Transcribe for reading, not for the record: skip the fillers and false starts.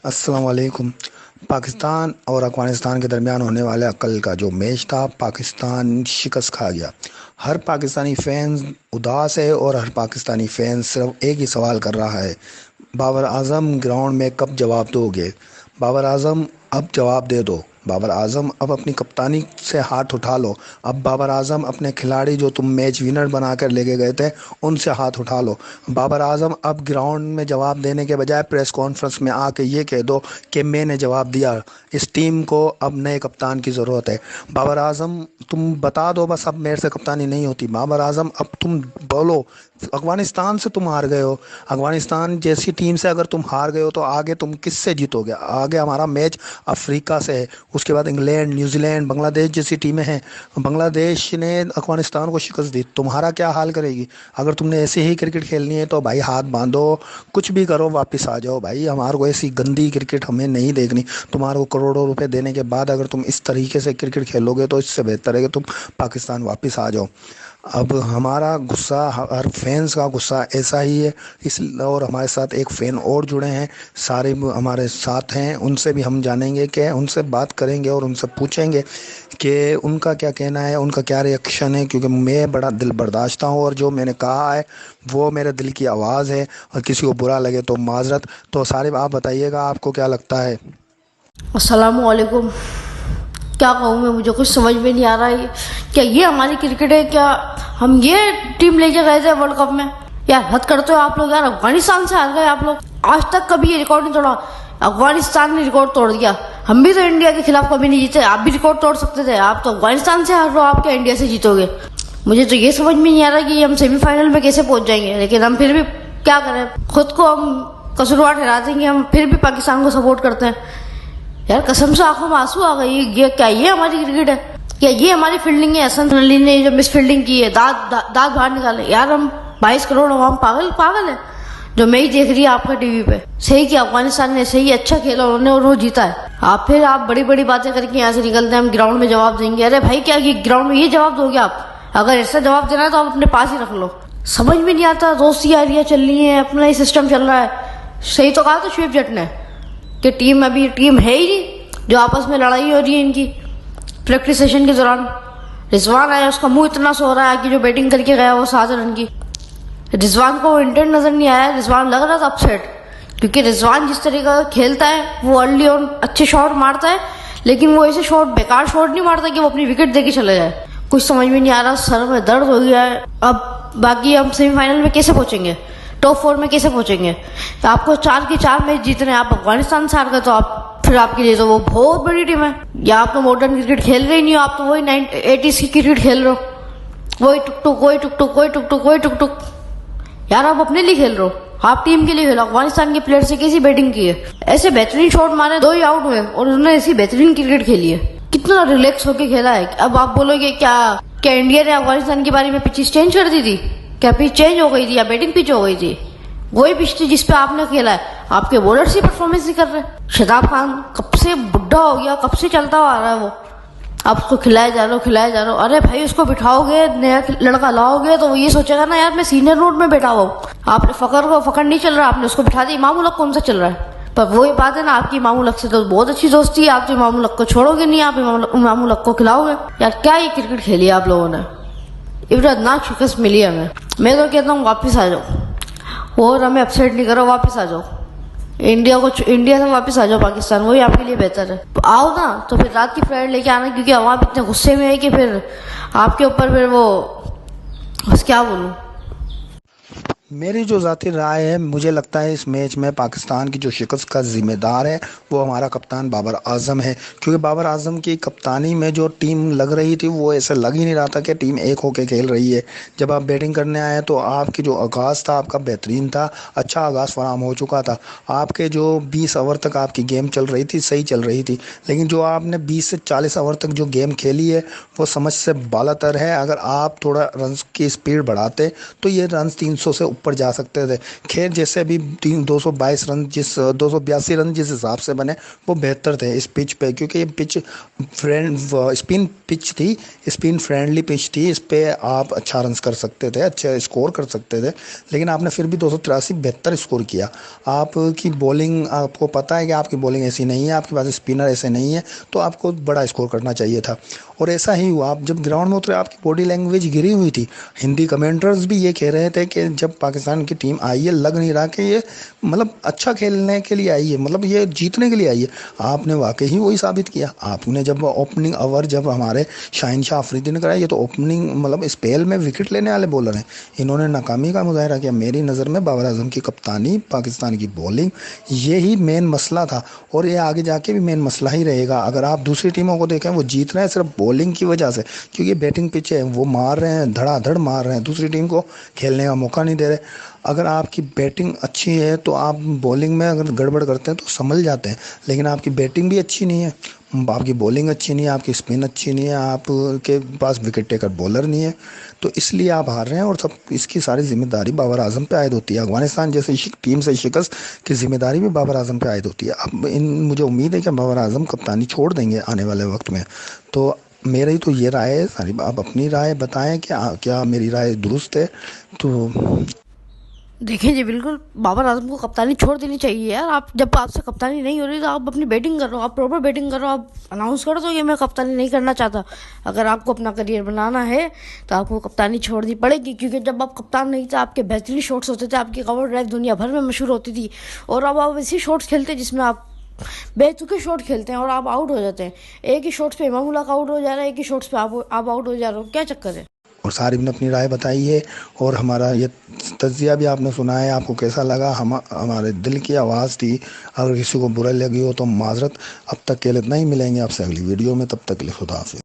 अस्सलाम वालेकुम। पाकिस्तान और अफ़गानिस्तान के दरमियान होने वाला कल का जो मैच था, पाकिस्तान शिकस्त खा गया। हर पाकिस्तानी फैंस उदास है और हर पाकिस्तानी फैंस सिर्फ एक ही सवाल कर रहा है, बाबर आजम ग्राउंड में कब जवाब दोगे? बाबर आजम अब जवाब दे दो। बाबर आजम अब अपनी कप्तानी से हाथ उठा लो। अब बाबर आजम अपने खिलाड़ी जो तुम मैच विनर बना कर लेके गए थे उनसे हाथ उठा लो। बाबर आजम अब ग्राउंड में जवाब देने के बजाय प्रेस कॉन्फ्रेंस में आके ये कह दो कि मैंने जवाब दिया। इस टीम को अब नए कप्तान की ज़रूरत है। बाबर आजम तुम बता दो बस, अब मेरे से कप्तानी नहीं होती। बाबर आजम अब तुम बोलो। अफगानिस्तान से तुम हार गए हो। अफगानिस्तान जैसी टीम से अगर तुम हार गए हो तो आगे तुम किससे जीतोगे? आगे हमारा मैच अफ्रीका से है, उसके बाद इंग्लैंड, न्यूजीलैंड, बांग्लादेश जैसी टीमें हैं। बांग्लादेश ने अफगानिस्तान को शिकस्त दी, तुम्हारा क्या हाल करेगी? अगर तुमने ऐसे ही क्रिकेट खेलनी है तो भाई हाथ बांधो, कुछ भी करो, वापस आ जाओ भाई। हमारे को ऐसी गंदी क्रिकेट हमें नहीं देखनी। तुम्हारे को करोड़ों रुपए देने के बाद अगर तुम इस तरीके से क्रिकेट खेलोगे तो इससे बेहतर है कि तुम पाकिस्तान वापस आ जाओ। अब हमारा गुस्सा, हर फैंस का गुस्सा ऐसा ही है। इस और हमारे साथ एक फ़ैन और जुड़े हैं, सारे हमारे साथ हैं, उनसे भी हम जानेंगे कि उनसे बात करेंगे और उनसे पूछेंगे कि उनका क्या कहना है, उनका क्या रिएक्शन है। क्योंकि मैं बड़ा दिल बर्दाश्त हूँ और जो मैंने कहा है वो मेरे दिल की आवाज़ है, और किसी को बुरा लगे तो माजरत। तो सारे आप बताइएगा आपको क्या लगता है? अस्सलाम वालेकुम। क्या कहूँ मैं, मुझे कुछ समझ में नहीं आ रहा है। क्या ये हमारी क्रिकेट है? क्या हम ये टीम लेके गए थे वर्ल्ड कप में? यार हद करते हो आप लोग। यार अफगानिस्तान से हार गए आप लोग। आज तक कभी ये रिकॉर्ड नहीं तोड़ा, अफगानिस्तान ने रिकॉर्ड तोड़ दिया। हम भी तो इंडिया के खिलाफ कभी नहीं जीते, आप भी रिकॉर्ड तोड़ सकते थे। आप तो अफगानिस्तान से हार रहे हो, आप क्या इंडिया से जीतोगे? मुझे तो ये समझ में नहीं आ रहा कि हम सेमीफाइनल में कैसे पहुंच जाएंगे। लेकिन हम फिर भी क्या करें, खुद को हम कसूरवार ठहरा देंगे, हम फिर भी पाकिस्तान को सपोर्ट करते हैं। यार कसम से आंखों में आंसू आ गए। ये क्या, ये हमारी क्रिकेट है? क्या ये हमारी फील्डिंग है? हसन अली ने जो मिस फील्डिंग की है, दांत बाहर निकाले। यार हम 22 करोड़ हम पागल पागल है जो मैच देख रही है आपका टीवी पे। सही किया अफगानिस्तान ने, सही अच्छा खेला उन्होंने और वो जीता है। आप बड़ी बड़ी बातें करके यहाँ से निकलते हैं, हम ग्राउंड में जवाब देंगे। अरे भाई क्या ये ग्राउंड में ये जवाब दोगे आप? अगर ऐसा जवाब देना है तो आप अपने पास ही रख लो। समझ में नहीं आता, दोस्ती यारियां चल रही है, अपना ही सिस्टम चल रहा है। सही तो कहा था शुएब जट ने कि टीम अभी टीम है ही नहीं, जो आपस में लड़ाई हो रही है इनकी प्रैक्टिस सेशन के दौरान। रिजवान आया, उसका मुंह इतना सो रहा है कि जो बैटिंग करके गया वो 7 रन की। रिजवान को वो इंटेंट नजर नहीं आया। रिजवान लग रहा था अपसेट, क्योंकि रिजवान जिस तरीके का खेलता है वो अर्ली ऑन अच्छे शॉट मारता है, लेकिन वो ऐसे शॉट, बेकार शॉट नहीं मारता कि वो अपनी विकेट देके चले जाए। कुछ समझ में नहीं आ रहा, सर में दर्द हो गया है। अब बाकी हम सेमीफाइनल में कैसे पहुंचेंगे, टॉप 4 में कैसे पहुंचेंगे? तो आपको 4 के 4 मैच जीतने, आप अफगानिस्तान से हार गए तो आप फिर आपके लिए तो वो बहुत बड़ी टीम है। या आप तो मॉडर्न क्रिकेट खेल रहे ही नहीं हो, आप तो वही 80s की क्रिकेट खेल रहे हो, वही टुक टुक, वही टुक टुक, वही टुक टुक, वही टुक टुक। यार आप अपने लिए खेल रहे हो, आप टीम के लिए खेलो। अफगानिस्तान के प्लेयर से कैसी बैटिंग की है, ऐसे बेहतरीन शॉट मारे, 2 ही आउट हुए और उन्होंने ऐसी बेहतरीन क्रिकेट खेली है, कितना रिलैक्स होके खेला है। अब आप बोलोगे क्या क्या इंडिया ने अफगानिस्तान के बारे में पिच चेंज कर दी थी? क्या पिच चेंज हो गई थी या बैटिंग पिच हो गई थी? वही पिच थी जिसपे आपने खेला है। आपके बॉलर्स ही परफॉर्मेंस नहीं कर रहे। शताब खान कब से बुढ़ा हो गया, कब से चलता हुआ आ रहा है वो, आप उसको खिलाए जा रहे हो, खिलाए जा रहे हो। अरे भाई उसको बिठाओगे, नया लड़का लाओगे तो वो ये सोचेगा ना यार मैं सीनियर रोड में बैठा हुआ हूँ। आपने फकर नहीं चल रहा, आपने उसको बिठा दिया। इमाम उल हक कौन सा चल रहा है? पर वो ये बात है ना, आपकी इमाम उल हक से तो बहुत अच्छी दोस्ती है, आप तो इमाम उल हक को छोड़ोगे नहीं, आप इमाम उल हक को खिलाओगे। यार क्या ये क्रिकेट खेली आप लोगों ने, इबरतनाक शिकस्त मिली हमें। मैं तो कहता हूँ वापिस आ जाओ और हमें अपसेट नहीं करो, वापस आ जाओ। इंडिया से वापस आ जाओ पाकिस्तान, वही आपके लिए बेहतर है। तो आओ ना, तो फिर रात की फ्लाइट लेके आना, क्योंकि आप इतने गुस्से में है कि फिर आपके ऊपर फिर वो, बस क्या बोलूं। मेरी जो ज़ाती राय है, मुझे लगता है इस मैच में पाकिस्तान की जो शिकस्त का ज़िम्मेदार है वो हमारा कप्तान बाबर आज़म है। क्योंकि बाबर आज़म की कप्तानी में जो टीम लग रही थी वो ऐसा लग ही नहीं रहा था कि टीम एक होके खेल रही है। जब आप बैटिंग करने आए तो आपकी जो आगाज़ था आपका बेहतरीन था, अच्छा आगाज़ फराम हो चुका था। आपके जो 20 ओवर तक आपकी गेम चल रही थी, सही चल रही थी, लेकिन जो आपने 20 से 40 ओवर तक जो गेम खेली है वो समझ से बालातर है। अगर आप थोड़ा रन की स्पीड बढ़ाते तो ये रन 300 से ऊपर जा सकते थे। खैर जैसे भी 282 रन जिस हिसाब से बने वो बेहतर थे इस पिच पे, क्योंकि ये पिच स्पिन पिच थी, स्पिन फ्रेंडली पिच थी। इस पे आप अच्छा रन कर सकते थे, अच्छा स्कोर कर सकते थे, लेकिन आपने फिर भी 283 बेहतर स्कोर किया। आपकी बॉलिंग, आपको पता है कि आपकी बॉलिंग ऐसी नहीं है, आपके पास स्पिनर ऐसे नहीं है, तो आपको बड़ा स्कोर करना चाहिए था। और ऐसा ही हुआ। आप जब ग्राउंड में उतरे आपकी बॉडी लैंग्वेज गिरी हुई थी। हिंदी कमेंटर्स भी ये कह रहे थे कि जब पाकिस्तान की टीम आई है लग नहीं रहा कि ये मतलब अच्छा खेलने के लिए आई है, मतलब ये जीतने के लिए आई है। आपने वाकई ही वही साबित किया। आपने जब ओपनिंग ओवर जब हमारे शाहिन शाह अफरीदी ने कराया, ये तो ओपनिंग मतलब स्पेल में विकेट लेने वाले बॉलर हैं, इन्होंने नाकामी का मुजाहरा किया। मेरी नज़र में बाबर आजम की कप्तानी, पाकिस्तान की बॉलिंग, यही मेन मसला था और ये आगे जाके भी मेन मसला ही रहेगा। अगर आप दूसरी टीमों को देखें, वो जीत रहे हैं सिर्फ बॉलिंग की वजह से, क्योंकि बैटिंग पिच है, वो मार रहे हैं, धड़ाधड़ मार रहे हैं, दूसरी टीम को खेलने का मौका नहीं दे रहे। अगर आपकी बैटिंग अच्छी है तो आप बॉलिंग में अगर गड़बड़ करते हैं तो संभल जाते हैं, लेकिन आपकी बैटिंग भी अच्छी नहीं है, आपकी बॉलिंग अच्छी नहीं है, आपकी स्पिन अच्छी नहीं है, आपके पास विकेट टेकर बॉलर नहीं है, तो इसलिए आप हार रहे हैं। और सब इसकी सारी जिम्मेदारी बाबर आजम पे आयद होती है। अफगानिस्तान जैसे टीम से शिकस्त की जिम्मेदारी भी बाबर आजम पे आयद होती है। अब मुझे उम्मीद है कि बाबर आजम कप्तानी छोड़ देंगे आने वाले वक्त में। तो मेरी तो ये राय है, सारी आप अपनी राय बताएं कि क्या मेरी राय दुरुस्त है। तो देखिए जी, बिल्कुल बाबर आजम को कप्तानी छोड़ देनी चाहिए यार। आप जब आपसे कप्तानी नहीं हो रही तो आप अपनी बैटिंग करो, आप प्रॉपर बैटिंग करो, आप अनाउंस कर दो कि मैं कप्तानी नहीं करना चाहता। अगर आपको अपना करियर बनाना है तो आपको कप्तानी छोड़नी पड़ेगी, क्योंकि जब आप कप्तान नहीं थे आपके बेहतरीन शॉट्स होते थे, आपकी कवर ड्राइव दुनिया भर में मशहूर होती थी, और अब आप ऐसे शॉट्स खेलते हैं जिसमें आप बेतुके शॉट खेलते हैं और आप आउट हो जाते हैं। एक ही शॉट्स पे इमामुल्लाह का आउट हो जा रहा है, एक ही शॉट्स पे आप आउट हो जा रहे हो, क्या चक्कर है। और सारिब ने अपनी राय बताई है और हमारा ये तज्जिया भी आपने सुना है। आपको कैसा लगा? हमारे दिल की आवाज़ थी। अगर किसी को बुरा लगी हो तो माजरत। अब तक के लिए इतना ही, मिलेंगे आपसे अगली वीडियो में, तब तक के लिए खुदा हाफिज़।